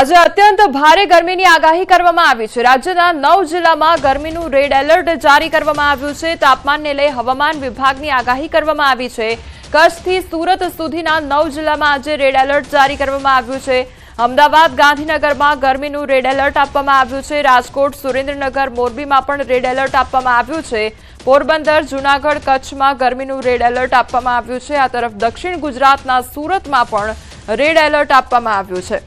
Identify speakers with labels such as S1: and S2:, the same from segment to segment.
S1: આજે અત્યંત ભારે ગરમીની આગાહી કરવામાં આવી છે। રાજ્યના 9 જિલ્લામાં ગરમીનું રેડ એલર્ટ જારી કરવામાં આવ્યું છે। તાપમાનને લઈ હવામાન વિભાગની આગાહી કરવામાં આવી છે। કચ્છથી સુરત સુધીના 9 જિલ્લામાં આજે રેડ એલર્ટ જારી કરવામાં આવ્યું છે। અમદાવાદ, ગાંધીનગરમાં ગરમીનું રેડ એલર્ટ આપવામાં આવ્યું છે। રાજકોટ, સુરેન્દ્રનગર, મોરબીમાં પણ રેડ એલર્ટ આપવામાં આવ્યું છે। પોરબંદર, જૂનાગઢ, કચ્છમાં ગરમીનું રેડ એલર્ટ આપવામાં આવ્યું છે। આ તરફ દક્ષિણ ગુજરાતના સુરતમાં પણ રેડ એલર્ટ આપવામાં આવ્યું છે।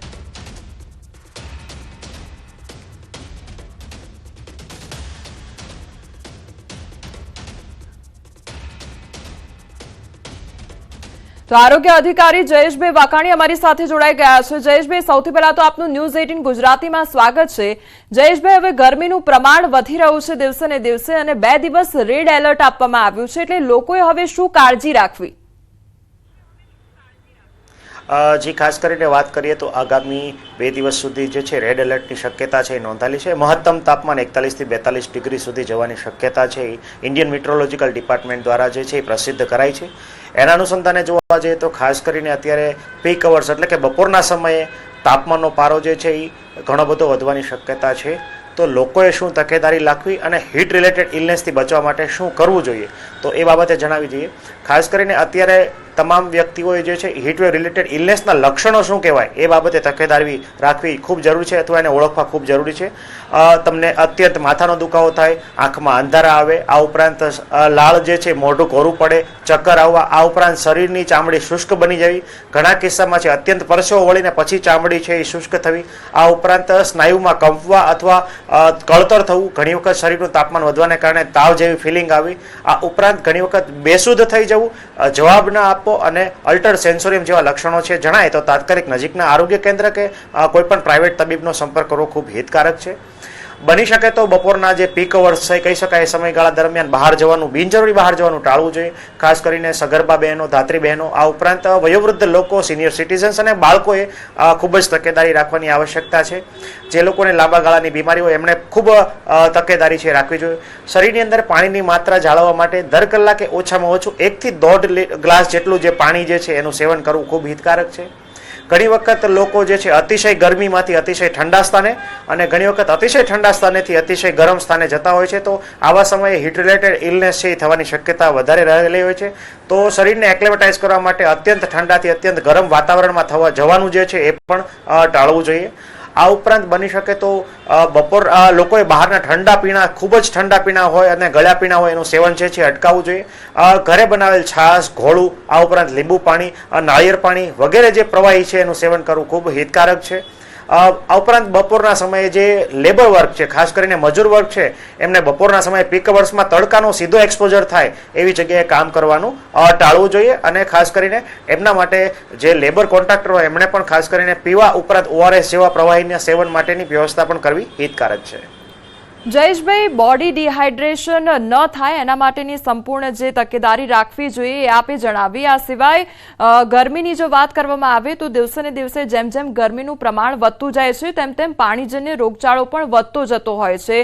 S1: તો આરોગ્ય અધિકારી જયેશભાઈ વાકાણી અમારી સાથે જોડાઈ ગયા છે। જયેશભાઈ, સૌથી પહેલા તો આપનું ન્યૂઝ 18 ગુજરાતીમાં સ્વાગત છે। જયેશભાઈ, હવે ગરમીનું પ્રમાણ વધી રહ્યું છે દિવસે ને દિવસે અને 2 દિવસ રેડ એલર્ટ આપવામાં આવ્યું છે, એટલે લોકોએ હવે શું કાળજી રાખવી?
S2: જી, ખાસ કરીને વાત કરીએ તો આગામી 2 દિવસ સુધી જે છે રેડ એલર્ટની શક્યતા છે એ નોંધાયેલી છે। મહત્તમ તાપમાન 41 થી 42 ડિગ્રી સુધી જવાની શક્યતા છે ઇન્ડિયન મેટ્રોલોજીકલ ડિપાર્ટમેન્ટ દ્વારા જે છે એ પ્રસિદ્ધ કરાઈ છે। એના અનુસંધાને જોવા જઈએ તો ખાસ કરીને અત્યારે પીક અવર્સ એટલે કે બપોરના સમયે તાપમાનનો પારો જે છે એ ઘણો બધો વધવાની શક્યતા છે। તો લોકોએ શું તકેદારી રાખવી અને હીટ રિલેટેડ ઇલનેસથી બચવા માટે શું કરવું જોઈએ તો એ બાબતે જણાવી દઈએ। ખાસ કરીને અત્યારે તમામ વ્યક્તિઓએ જે છે હીટવેવ રિલેટેડ ઇલનેસના લક્ષણો શું કહેવાય એ બાબતે તકેદારી રાખવી ખૂબ જરૂરી છે અથવા એને ઓળખવા ખૂબ જરૂરી છે। તમને અત્યંત માથાનો દુખાવો થાય, આંખમાં અંધારા આવે, આ ઉપરાંત લાળ જે છે મોઢું કોરું પડે, ચક્કર આવવા, આ ઉપરાંત શરીરની ચામડી શુષ્ક બની જવી, ઘણા કિસ્સામાં છે અત્યંત પરસેવો વળીને પછી ચામડી છે એ શુષ્ક થવી, આ ઉપરાંત સ્નાયુમાં કંપવા અથવા કળતર થવું, ઘણી વખત શરીરનું તાપમાન વધવાને કારણે તાવ જેવી ફિલિંગ આવી, આ ઉપરાંત ઘણી વખત બેસુધ થઈ જવું, જવાબ ન આપવો અને અલ્ટર સેન્સોરિયમ જેવા લક્ષણો છે જણાય તો તાત્કાલિક નજીકના આરોગ્ય કેન્દ્ર કે કોઈ પણ પ્રાઇવેટ તબીબનો સંપર્ક કરવો ખૂબ હિતકારક છે। બની શકે તો બપોરના જે પીક અવર્સ છે કહી શકાય એ સમયગાળા દરમિયાન બહાર જવાનું, બિનજરૂરી બહાર જવાનું ટાળવું જોઈએ। ખાસ કરીને સગર્ભા બહેનો, ધાત્રી બહેનો, આ ઉપરાંત વયોવૃદ્ધ લોકો, સિનિયર સિટીઝન્સ અને બાળકોએ ખૂબ જ તકેદારી રાખવાની આવશ્યકતા છે। જે લોકોને લાંબા ગાળાની બીમારી હોય એમણે ખૂબ તકેદારી છે રાખવી જોઈએ। શરીરની અંદર પાણીની માત્રા જાળવવા માટે દર કલાકે ઓછામાં ઓછું 1 થી 1.5 ગ્લાસ જેટલું જે પાણી જે છે એનું સેવન કરવું ખૂબ હિતકારક છે। ઘણી વખત લોકો જે છે અતિશય ગરમીમાંથી અતિશય ઠંડા સ્થાને અને ઘણી વખત અતિશય ઠંડા સ્થાનેથી અતિશય ગરમ સ્થાને જતા હોય છે, તો આવા સમયે હીટ રિલેટેડ ઇલનેસ છે એ થવાની શક્યતા વધારે રહેલી હોય છે। તો શરીરને એક્લેમેટાઇઝ કરવા માટે અત્યંત ઠંડાથી અત્યંત ગરમ વાતાવરણમાં જવાનું જે છે એ પણ ટાળવું જોઈએ। આ ઉપરાંત બની શકે તો બપોર લોકોએ બહારના ઠંડા પીણા, ખૂબ જ ઠંડા પીણા હોય અને ગળ્યા પીણા હોય એનું સેવન છે અટકાવવું જોઈએ। ઘરે બનાવેલ છાશ, ઘોળું, આ ઉપરાંત લીંબુ પાણી, નાળિયેર પાણી વગેરે જે પ્રવાહી છે એનું સેવન કરવું ખૂબ હિતકારક છે। આ ઉપરાંત બપોરના સમયે જે લેબર વર્ક છે, ખાસ કરીને મજૂર વર્ક છે, એમને બપોરના સમયે પીક અવર્સમાં તડકાનો સીધો એક્સપોઝર થાય એવી જગ્યાએ કામ કરવાનું ટાળવું જોઈએ। અને ખાસ કરીને એમના માટે જે લેબર કોન્ટ્રાક્ટર હોય એમણે પણ ખાસ કરીને પીવા ઉપરાંત ORS જેવા પ્રવાહીના સેવન માટેની વ્યવસ્થા પણ કરવી હિતકારક છે।
S1: જયેશભાઈ, બોડી ડિહાઇડ્રેશન ન થાય એના માટેની સંપૂર્ણ જે તકેદારી રાખવી જોઈએ એ આપે જણાવી। આ સિવાય ગરમીની જો વાત કરવામાં આવે તો દિવસે ને દિવસે જેમ જેમ ગરમીનું પ્રમાણ વધતું જાય છે તેમ તેમ પાણીજન્ય રોગચાળો પણ વધતો જતો હોય છે।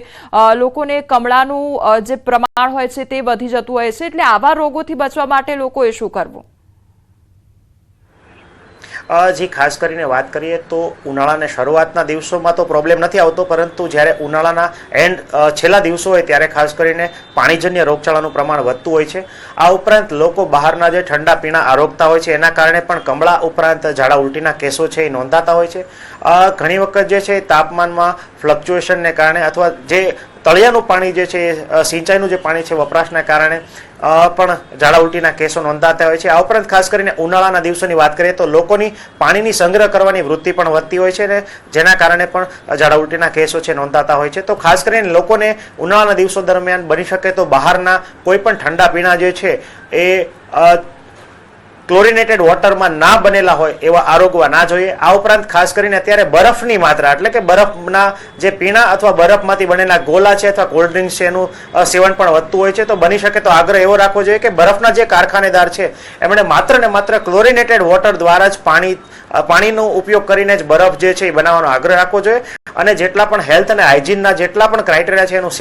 S1: લોકોને કમળાનું જે પ્રમાણ હોય છે તે વધી જતું હોય છે, એટલે આવા રોગોથી બચવા માટે લોકોએ શું કરવું?
S2: જી, ખાસ કરીને વાત કરીએ તો ઉનાળાના શરૂઆતના દિવસોમાં તો પ્રોબ્લેમ નથી આવતો, પરંતુ જ્યારે ઉનાળાના છેલ્લા દિવસો હોય ત્યારે ખાસ કરીને પાણીજન્ય રોગચાળાનું પ્રમાણ વધતું હોય છે। આ ઉપરાંત લોકો બહારના જે ઠંડા પીણા આરોગતા હોય છે એના કારણે પણ કમળા ઉપરાંત ઝાડા ઉલટીના કેસો છે એ નોંધાતા હોય છે। ઘણી વખત જે છે તાપમાનમાં ફ્લક્ચ્યુએશનને કારણે અથવા જે તળિયાનું પાણી જે છે સિંચાઈનું જે પાણી છે વપરાશના કારણે પણ ઝાડા ઉલટીના કેસો નોંધાતા હોય છે। આ ઉપરાંત ખાસ કરીને ઉનાળાના દિવસોની વાત કરીએ તો લોકોની પાણીની સંગ્રહ કરવાની વૃત્તિ પણ વધતી હોય છે અને જેના કારણે પણ ઝાડા ઉલટીના કેસો છે નોંધાતા હોય છે। તો ખાસ કરીને લોકોને ઉનાળાના દિવસો દરમિયાન બની શકે તો બહારના કોઈ પણ ઠંડા પીણા જે છે એ ક્લોરિનેટેડ વોટરમાં ના બનેલા હોય એવા આરોગવા ના જોઈએ। આ ઉપરાંત ખાસ કરીને અત્યારે બરફની માત્રા એટલે કે બરફના જે પીણા અથવા બરફમાંથી બનેલા ગોલા છે અથવા કોલ્ડ ડ્રિંક્સ છે એનું સેવન પણ વધતું હોય છે। તો બની શકે તો આગ્રહ એવો રાખવો જોઈએ કે બરફના જે કારખાનેદાર છે એમણે માત્ર ને માત્ર ક્લોરિનેટેડ વોટર દ્વારા જ પાણીનો ઉપયોગ કરીને જ બરફ જે છે એ બનાવવાનો આગ્રહ રાખવો જોઈએ અને જેટલા પણ હેલ્થ અને હાઇજીનના જેટલા પણ ક્રાઇટેરિયા છે એનું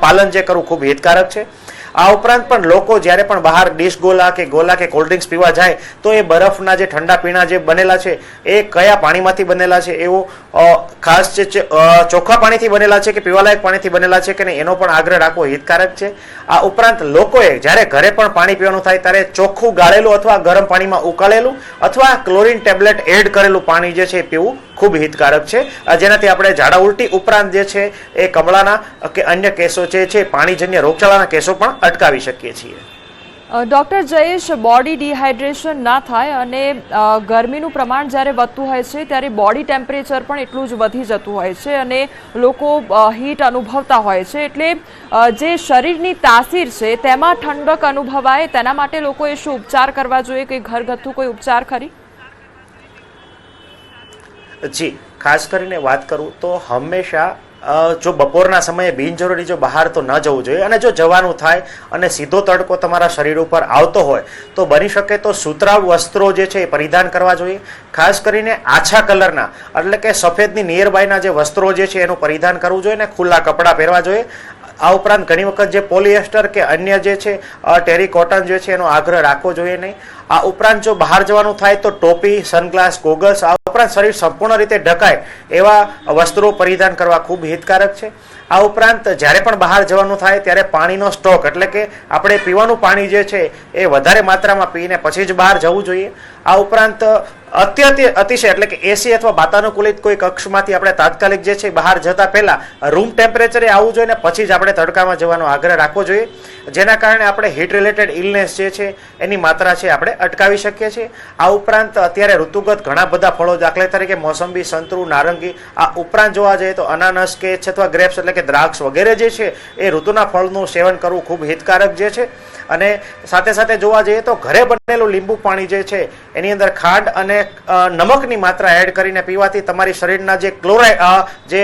S2: પાલન જે કરવું ખૂબ હિતકારક છે। આ ઉપરાંત પણ લોકો જ્યારે પણ બહાર ડીશ ગોલા કે કોલ્ડ ડ્રિંક્સ પીવા જાય તો એ બરફના જે ઠંડા પીણા જે બનેલા છે એ કયા પાણીમાંથી બનેલા છે, એવો ખાસ જે ચોખ્ખા પાણીથી બનેલા છે કે પીવાલાયક પાણીથી બનેલા છે કે નહીં એનો પણ આગ્રહ રાખવો હિતકારક છે. આ ઉપરાંત લોકોએ જ્યારે ઘરે પણ પાણી પીવાનું થાય ત્યારે ચોખ્ખું ગાળેલું અથવા ગરમ પાણીમાં ઉકાળેલું અથવા ક્લોરીન ટેબ્લેટ એડ કરેલું પાણી જે છે પીવું ખૂબ હિતકારક છે, જેનાથી આપણે ઝાડા ઉલટી ઉપરાંત જે છે એ કમળાના કે અન્ય કેસો જે છે પાણીજન્ય રોગચાળાના કેસો પણ અટકાવી શકીએ છીએ.
S1: ડોક્ટર જયેશ, બોડી ડિહાઇડ્રેશન ના થાય અને ગરમીનું પ્રમાણ જ્યારે વધતું હોય છે ત્યારે બોડી ટેમ્પરેચર પણ એટલું જ વધી જતું હોય છે અને લોકો હીટ અનુભવતા હોય છે, એટલે જે શરીરની તાસીર છે તેમાં ઠંડક અનુભવાય તેના માટે લોકોએ શું ઉપચાર કરવા જોઈએ, કે ઘરગથ્થુ કોઈ ઉપચાર ખરી?
S2: જી, ખાસ કરીને વાત કરું તો હંમેશા જો બપોરના સમયે બિનજરૂરી જો બહાર તો ન જવું જોઈએ, અને જો જવાનું થાય અને સીધો તડકો તમારા શરીર ઉપર આવતો હોય તો બની શકે તો સુતરાઉ વસ્ત્રો જે છે એ પરિધાન કરવા જોઈએ. ખાસ કરીને આછા કલરના એટલે કે સફેદની નિયરબાયના જે વસ્ત્રો જે છે એનું પરિધાન કરવું જોઈએ ને ખુલ્લા કપડાં પહેરવા જોઈએ. આ ઉપરાંત ઘણી વખત જે પોલિએસ્ટર કે અન્ય જે છે ટેરી કોટન જે છે એનો આગ્રહ રાખવો જોઈએ નહીં. આ ઉપરાંત જો બહાર જવાનું થાય તો ટોપી, સનગ્લાસ, ગોગલ્સ, આ ઉપરાંત શરીર સંપૂર્ણ રીતે ઢકાય એવા વસ્ત્રો પરિધાન કરવા ખૂબ હિતકારક છે. આ ઉપરાંત જ્યારે પણ બહાર જવાનું થાય ત્યારે પાણીનો સ્ટોક એટલે કે આપણે પીવાનું પાણી જે છે એ વધારે માત્રામાં પીને પછી જ બહાર જવું જોઈએ. આ ઉપરાંત અતિશય એટલે કે એસી અથવા વાતાનુકૂલિત કોઈ કક્ષમાંથી આપણે તાત્કાલિક જે છે બહાર જતા પહેલા રૂમ ટેમ્પરેચરે આવવું જોઈએ ને પછી જ આપણે તડકામાં જવાનો આગ્રહ રાખવો જોઈએ, જેના કારણે આપણે હીટ રિલેટેડ ઇલનેસ જે છે એની માત્રા છે આપણે અટકાવી શકીએ છીએ. આ ઉપરાંત અત્યારે ઋતુગત ઘણા બધા ફળો, દાખલા તરીકે મોસંબી, સંતરું, નારંગી, આ ઉપરાંત જોવા જઈએ તો અનાનસ કે અથવા ગ્રેપ્સ એટલે કે દ્રાક્ષ વગેરે જે છે એ ઋતુના ફળનું સેવન કરવું ખૂબ હિતકારક જે છે. અને સાથે સાથે જોવા જઈએ તો ઘરે બનેલું લીંબુ પાણી જે છે એની અંદર ખાંડ અને નમકની માત્રા એડ કરીને પીવાથી તમારી શરીરના જે જે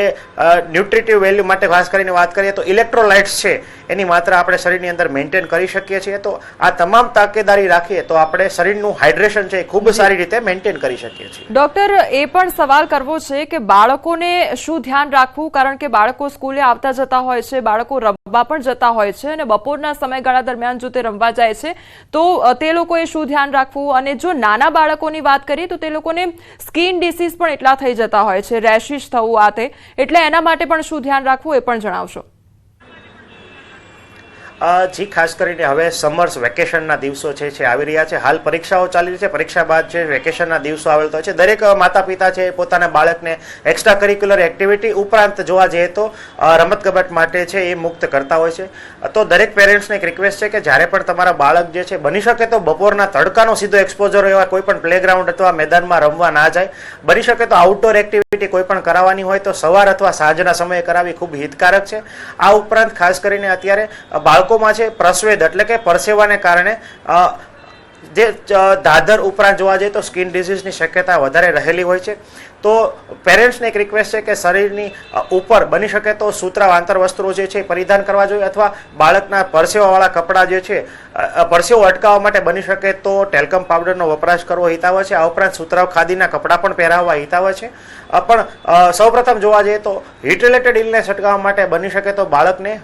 S2: ન્યુટ્રિટિવ વેલ્યુ માટે ખાસ કરીને વાત કરીએ તો ઇલેક્ટ્રોલાઇટ્સ છે એની માત્રા આપણે શરીરની અંદર મેન્ટેન કરી શકીએ છીએ. તો આ તમામ તાકેદારી રાખીએ તો આપણે શરીરનું હાઇડ્રેશન છે એ ખૂબ સારી રીતે મેન્ટેન કરી શકીએ છીએ.
S1: ડોક્ટર, એ પણ સવાલ કરવો છે કે બાળકોને શું ધ્યાન રાખવું, કારણ કે બાળકો સ્કૂલે આવતા જતા હોય છે, બાળકો રમવા પણ જતા હોય છે અને બપોરના સમયગાળા દરમિયાન જો તે રમવા જાય છે તો તે લોકોએ શું ધ્યાન રાખવું, અને જો નાના બાળકોની વાત કરીએ તો તે લોકોને સ્કિન ડિસીઝ પણ એટલા થઈ જતા હોય છે, રેશિશ થવું આ તે, એટલે એના માટે પણ શું ધ્યાન રાખવું એ પણ જણાવશો.
S2: જી, ખાસ કરીને હવે સમર્સ વેકેશનના દિવસો છે આવી રહ્યા છે. હાલ પરીક્ષાઓ ચાલી રહી છે, પરીક્ષા બાદ છે વેકેશનના દિવસો આવેલા છે. દરેક માતા પિતા છે પોતાના બાળકને એક્સ્ટ્રા કરિક્યુલર એક્ટિવિટી ઉપરાંત જોવા જઈએ તો રમતગમત માટે છે એ મુક્ત કરતા હોય છે. તો દરેક પેરેન્ટ્સને એક રિક્વેસ્ટ છે કે જ્યારે પણ તમારા બાળક જે છે બની શકે તો બપોરના તડકાનો સીધો એક્સપોઝર એવા કોઈ પણ પ્લેગ્રાઉન્ડ અથવા મેદાનમાં રમવા ના જાય. બની શકે તો આઉટડોર એક્ટિવિટી કોઈ પણ કરાવવાની હોય તો સવાર અથવા સાંજના સમયે કરાવવી ખૂબ હિતકારક છે. આ ઉપરાંત ખાસ કરીને અત્યારે બાળકોમાં છે પ્રસ્વેદ એટલે કે પરસેવાને કારણે જે દાદર ઉપરાંત જોવા જઈએ તો સ્કિન ડિઝીઝની શક્યતા વધારે રહેલી હોય છે. તો પેરેન્ટ્સને એક રિક્વેસ્ટ છે કે શરીરની ઉપર બની શકે તો સુતરાઉ આંતરવસ્ત્રો જે છે પરિધાન કરવા જોઈએ, અથવા બાળકના પરસેવાવાળા કપડાં જે છે પરસેવો અટકાવવા માટે બની શકે તો ટેલ્કમ પાવડરનો વપરાશ કરવો હિતાવહ છે. આ ઉપરાંત સુતરાઉ ખાદીના કપડાં પણ પહેરાવવા હિતાવહ છે. પણ સૌપ્રથમ જોવા જઈએ તો હીટ રિલેટેડ ઇલનેસ અટકાવવા માટે બની શકે તો બાળકને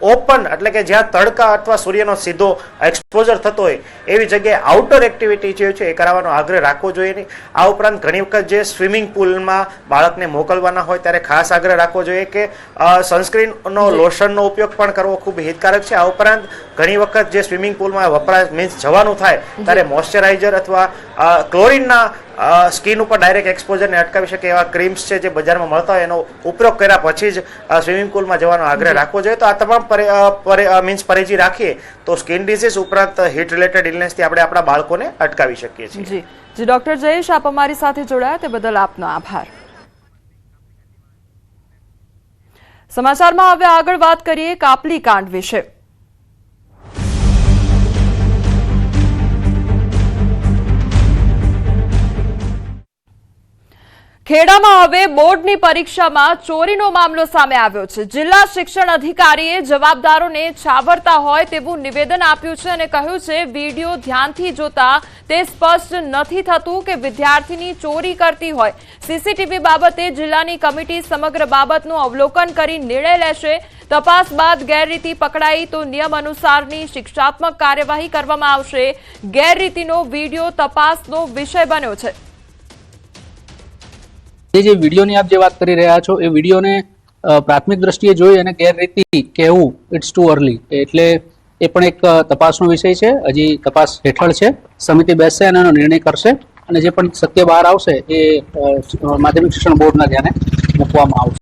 S2: ઓપન એટલે કે જ્યાં તડકા અથવા સૂર્યનો સીધો એક્સપોઝર થતો હોય એવી જગ્યાએ આઉટડોર એક્ટિવિટી જે છે એ કરાવવાનો આગ્રહ રાખવો જોઈએ નહીં. આ ઉપરાંત ઘણી વખત જે સ્વિમિંગ પુલમાં બાળકને મોકલવાના હોય ત્યારે ખાસ આગ્રહ રાખવો જોઈએ કે સનસ્ક્રીનનો લોશનનો ઉપયોગ પણ કરવો ખૂબ હિતકારક છે. આ ઉપરાંત ઘણી વખત જે સ્વિમિંગ પુલમાં વપરાશ મીન્સ જવાનું થાય ત્યારે મોઇશ્ચરાઇઝર અથવા ક્લોરીનના સ્કિન ઉપર ડાયરેક્ટ એક્સપોઝરને અટકાવી શકે એવા ક્રીમ્સ છે જે બજારમાં મળતા હોય એનો ઉપયોગ કર્યા પછી જ સ્વિમિંગ પુલમાં જવાનો આગ્રહ રાખવો જોઈએ. તો આ તમામ મીન્સ પરેજી રાખીએ તો સ્કિન ડિસીઝ ઉપરાંત હીટ રિલેટેડ ઇલનેસથી આપણે આપણા બાળકોને અટકાવી શકીએ છીએ.
S1: જી જી, ડોક્ટર જયેશ, આપ અમારી સાથે જોડાયા તે બદલ આપનો આભાર. સમાચારમાં હવે આગળ વાત કરીએ કાપલી કાંડ વિશે. ખેડામાં હવે બોર્ડની પરીક્ષામાં ચોરીનો મામલો સામે આવ્યો છે. જિલ્લા શિક્ષણ અધિકારીએ જવાબદારોને છાવરતા હોય તેવું નિવેદન આપ્યું છે અને કહ્યું છે વિડીયો ધ્યાનથી જોતા તે સ્પષ્ટ નથી થતું કે વિદ્યાર્થીની ચોરી કરતી હોય. સીસીટીવી બાબતે જિલ્લાની કમિટી સમગ્ર બાબતનું અવલોકન કરી નિર્ણય લેશે. તપાસ બાદ ગેરરીતિ પકડાઈ તો નિયમ અનુસારની શિક્ષાત્મક કાર્યવાહી કરવામાં આવશે. ગેરરીતિનો વિડીયો તપાસનો વિષય બન્યો છે.
S3: જે વિડીયોની આપ જે વાત કરી રહ્યા છો એ વિડીયોને પ્રાથમિક દ્રષ્ટિએ જોઈ અને ગેરરીતિ કહેવું ઇટ્સ ટુ અર્લી, એટલે એ પણ એક તપાસનો વિષય છે. હજી તપાસ હેઠળ છે. સમિતિ બેસશે અને એનો નિર્ણય કરશે અને જે પણ સત્ય બહાર આવશે એ માધ્યમિક શિક્ષણ બોર્ડના ધ્યાને મૂકવામાં આવશે.